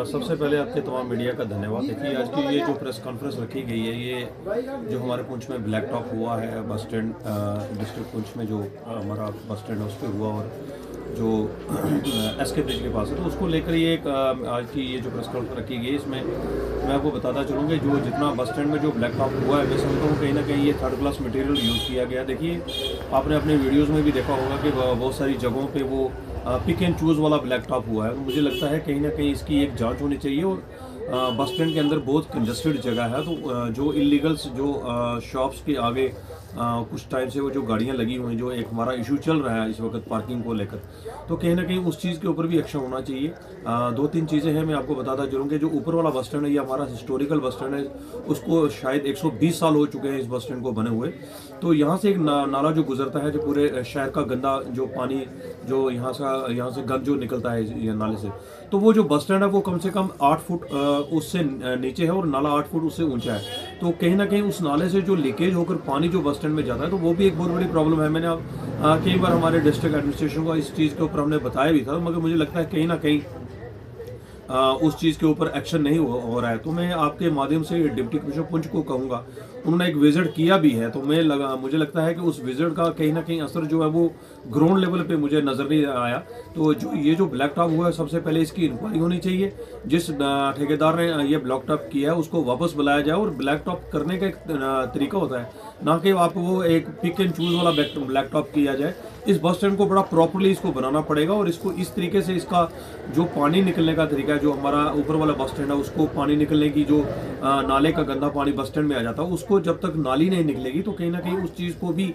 सबसे पहले आपके तमाम मीडिया का धन्यवाद। देखिए, आज की ये जो प्रेस कॉन्फ्रेंस रखी गई है, ये जो हमारे पुंछ में ब्लैक टॉप हुआ है, बस स्टैंड डिस्ट्रिक्ट पुंछ में जो हमारा बस स्टैंड है उस पर हुआ, और जो एसके ब्रिज के पास है, तो उसको लेकर ये एक आज की ये जो प्रेस कॉन्फ्रेंस रखी गई है, इसमें मैं आपको बताता चलूँगा जो जितना बस स्टैंड में जो ब्लैक टॉप हुआ है, मैं समझता हूँ कहीं ना कहीं ये थर्ड क्लास मटेरियल यूज़ किया गया। देखिए, आपने अपने वीडियोज़ में भी देखा होगा कि बहुत सारी जगहों पर वो पिक एंड चूज़ वाला ब्लैक टॉप हुआ है। मुझे लगता है कहीं ना कहीं इसकी एक जांच होनी चाहिए, और बस स्टैंड के अंदर बहुत कंजस्टेड जगह है, तो जो इलीगल्स जो शॉप्स के आगे कुछ टाइम से वो जो गाड़ियां लगी हुई हैं, जो एक हमारा इशू चल रहा है इस वक्त पार्किंग को लेकर, तो कहीं ना कहीं उस चीज़ के ऊपर भी एक्शन होना चाहिए। दो तीन चीज़ें हैं, मैं आपको बताता चलूँगा। जो ऊपर वाला बस स्टैंड है, ये हमारा हिस्टोरिकल बस स्टैंड है, उसको शायद 120 साल हो चुके हैं इस बस स्टैंड को बने हुए। तो यहाँ से एक नाला जो गुजरता है, जो पूरे शहर का गंदा जो पानी जो यहाँ से गंद जो निकलता है ये नाले से, तो वो जो बस स्टैंड है वो कम से कम 8 फुट उससे नीचे है, और नाला 8 फुट उससे ऊंचा है। तो कहीं ना कहीं उस नाले से जो लीकेज होकर पानी जो बस स्टैंड में जाता है, तो वो भी एक बहुत बड़ी प्रॉब्लम है। मैंने कई बार हमारे डिस्ट्रिक्ट एडमिनिस्ट्रेशन को इस चीज़ के ऊपर हमने बताया भी था, मगर मुझे लगता है कहीं ना कहीं उस चीज़ के ऊपर एक्शन नहीं हो रहा है। तो मैं आपके माध्यम से डिप्टी कमिश्नर पुंछ को कहूँगा, उन्होंने एक विजिट किया भी है, तो मुझे लगता है कि उस विजिट का कहीं ना कहीं असर जो है वो ग्राउंड लेवल पे मुझे नज़र नहीं आया। तो जो ये जो ब्लैक टॉप हुआ है, सबसे पहले इसकी इंक्वायरी होनी चाहिए। जिस ठेकेदार ने ये ब्लैक टॉप किया है उसको वापस बुलाया जाए, और ब्लैक टॉप करने का एक तरीका होता है, ना कि आप वो एक पिक एंड चूज वाला ब्लैक टॉप किया जाए। इस बस स्टैंड को बड़ा प्रॉपर्ली इसको बनाना पड़ेगा, और इसको इस तरीके से इसका जो पानी निकलने का तरीका है, जो हमारा ऊपर वाला बस स्टैंड है उसको पानी निकलने की जो नाले का गंदा पानी बस स्टैंड में आ जाता है, उसको जब तक नाली नहीं निकलेगी तो कहीं ना कहीं उस चीज़ को भी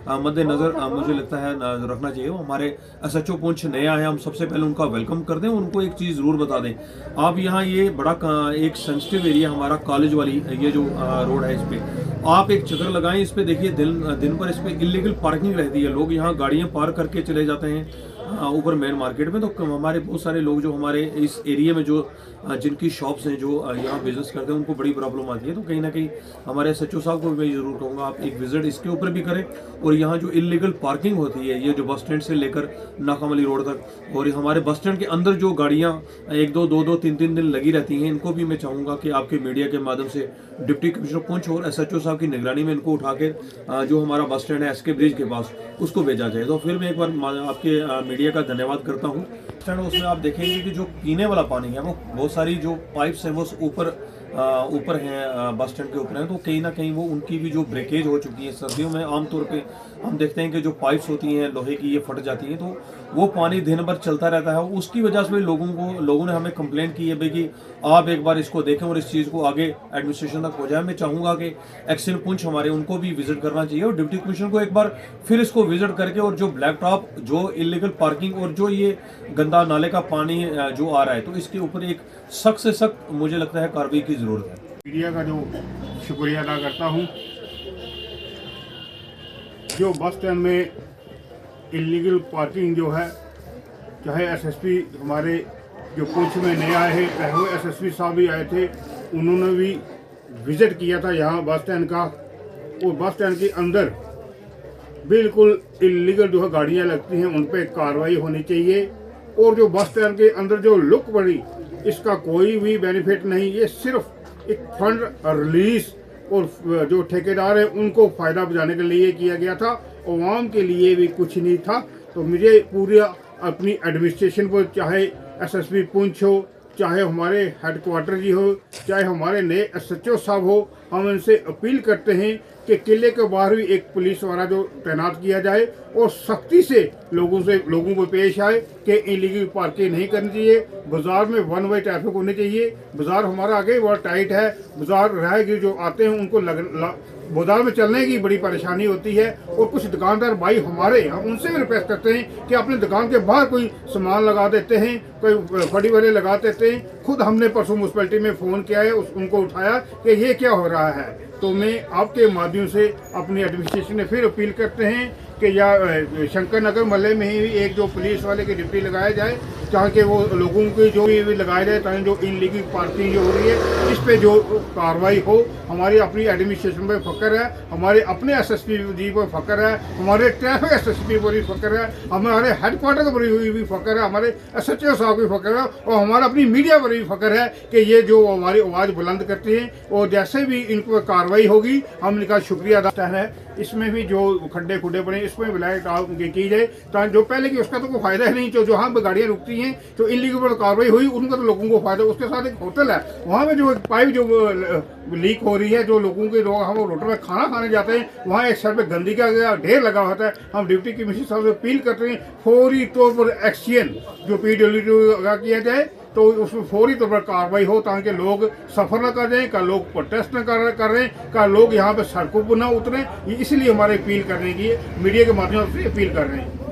मद्देनजर मुझे लगता है रखना चाहिए। हमारे SHO पुंछ नए आए हैं, हम सबसे पहले उनका वेलकम कर दें, उनको एक चीज़ ज़रूर बता दें। आप यहाँ ये बड़ा एक सेंसिटिव एरिया हमारा कॉलेज वाली ये जो रोड है, इस पर आप एक चक्कर लगाएं। इस पे देखिए दिन पर इस पे इलीगल पार्किंग रहती है, लोग यहाँ गाड़ियाँ पार्क करके चले जाते हैं ऊपर मेन मार्केट में। तो हमारे बहुत सारे लोग जो हमारे इस एरिया में जो जिनकी शॉप्स हैं, जो यहाँ बिजनेस करते हैं, उनको बड़ी प्रॉब्लम आती है। तो कहीं ना कहीं हमारे SHO साहब को मैं ज़रूर कहूँगा, आप एक विजिट इसके ऊपर भी करें, और यहाँ जो इलीगल पार्किंग होती है, ये जो बस स्टैंड से लेकर नाकामली रोड तक, और हमारे बस स्टैंड के अंदर जो गाड़ियाँ 1-2 दिन लगी रहती हैं, इनको भी मैं चाहूँगा कि आपके मीडिया के माध्यम से डिप्टी कमिश्नर पुंछ और SHO साहब की निगरानी में इनको उठा के जो हमारा बस स्टैंड है SK ब्रिज के पास, उसको भेजा जाए। तो फिर मैं एक बार आपके मीडिया का धन्यवाद करता हूँ। स्टैंड उसमें आप देखेंगे कि जो पीने वाला पानी है, वो बहुत सारी जो पाइप्स हैं वो ऊपर हैं, बस स्टैंड के ऊपर हैं, तो कहीं ना कहीं वो उनकी भी जो ब्रेकेज हो चुकी है। सर्दियों में आमतौर पे हम देखते हैं कि जो पाइप्स होती हैं लोहे की, ये फट जाती हैं, तो वो पानी दिन भर चलता रहता है। उसकी वजह से लोगों ने हमें कंप्लेंट की है भाई कि आप एक बार इसको देखें और इस चीज़ को आगे एडमिनिस्ट्रेशन तक हो जाए। मैं चाहूँगा कि एक्शन पुंछ हमारे उनको भी विजिट करना चाहिए, और डिप्टी कमिश्नर को एक बार फिर इसको विजिट करके, और जो ब्लैक टॉप, जो इलीगल पार्किंग और जो ये गंदा नाले का पानी जो आ रहा है, तो इसके ऊपर एक सख्त से सख्त मुझे लगता है कार्रवाई की ज़रूरत है। मीडिया का जो शुक्रिया अदा करता हूँ। जो बस स्टैंड में इलीगल पार्किंग जो है, चाहे SSP हमारे जो पुंछ में नए आए हैं, चाहे वो SSP साहब भी आए थे, उन्होंने भी विज़िट किया था यहाँ बस स्टैंड का। और बस स्टैंड के अंदर बिल्कुल इलीगल जो है गाड़ियाँ लगती हैं, उन पर कार्रवाई होनी चाहिए। और जो बस स्टैंड के अंदर जो लुक पड़ी, इसका कोई भी बेनिफिट नहीं, ये सिर्फ एक फंड रिलीज और जो ठेकेदार हैं उनको फ़ायदा बचाने के लिए किया गया था, अवाम के लिए भी कुछ नहीं था। तो मुझे पूरी अपनी एडमिनिस्ट्रेशन को, चाहे SSP पुंछ हो, चाहे हमारे हेडक्वार्टर जी हो, चाहे हमारे नए SHO साहब हो, हम इनसे अपील करते हैं कि किले के बाहर भी एक पुलिस वाला जो तैनात किया जाए, और सख्ती से लोगों को पेश आए कि इलीगल पार्किंग नहीं करनी चाहिए। बाज़ार में वन वे ट्रैफिक होनी चाहिए। बाज़ार हमारा आगे बहुत टाइट है, बाज़ार राहगीर जो आते हैं उनको बाजार में चलने की बड़ी परेशानी होती है। और कुछ दुकानदार भाई हमारे, हम उनसे भी रिक्वेस्ट करते हैं कि अपने दुकान के बाहर कोई सामान लगा देते हैं, कोई फड़ी वाले लगा देते हैं, खुद हमने परसों म्यूनसिपैलिटी में फ़ोन किया है, उनको उठाया कि ये क्या हो रहा है। तो मैं आपके माध्यम से अपनी एडमिनिस्ट्रेशन में फिर अपील करते हैं कि या शंकर नगर महल्ले में ही एक जो पुलिस वाले की ड्यूटी लगाया जाए, ताकि वो लोगों की जो भी लगाया जाए, ताकि जो इनलीगल पार्किंग जो हो रही है इस पे जो कार्रवाई हो। हमारी अपनी एडमिनिस्ट्रेशन पर फ़ख्र है, हमारे अपने एसएसपी जी पर फ़ख्र है, हमारे ट्रैफिक एसएसपी पर भी फ़ख्र है, हमारे हेडक्वार्टर पर भी फ़ख्र है, हमारे एसएचओ साहब भी फ़ख्र है और हमारा अपनी मीडिया पर भी फ़ख्र है कि ये जो हमारी आवाज़ बुलंद करते हैं और जैसे भी इनको कार्रवाई होगी हम इनका शुक्रिया अदा है। इसमें भी जो खड्डे खुड्डे बने इसमें ब्लैक टॉप की जाए, ताकि जो पहले की उसका तो कोई फायदा ही नहीं। जो जहाँ पर गाड़ियाँ रुकती हैं तो इनलीगल पर कार्रवाई हुई उनका तो लोगों को फायदा। उसके साथ एक होटल है, वहाँ पे जो पाइप जो लीक हो रही है, जो लोगों के लोग हम होटल में खाना खाने जाते हैं वहाँ एक साइड पे गंदगी का ढेर लगा होता है। हम डिप्टी कमिश्नर साहब से अपील करते हैं फौरी तौर पर एक्शन जो PWD किया जाए, तो उसमें फौरी तौर पर कार्रवाई हो, ताकि लोग सफ़र न कर जाएँ, का लोग प्रोटेस्ट न कर रहे हैं, का लोग यहाँ पे सड़कों पर न उतरें। इसलिए हमारे अपील करने की मीडिया के माध्यम से अपील कर रहे हैं।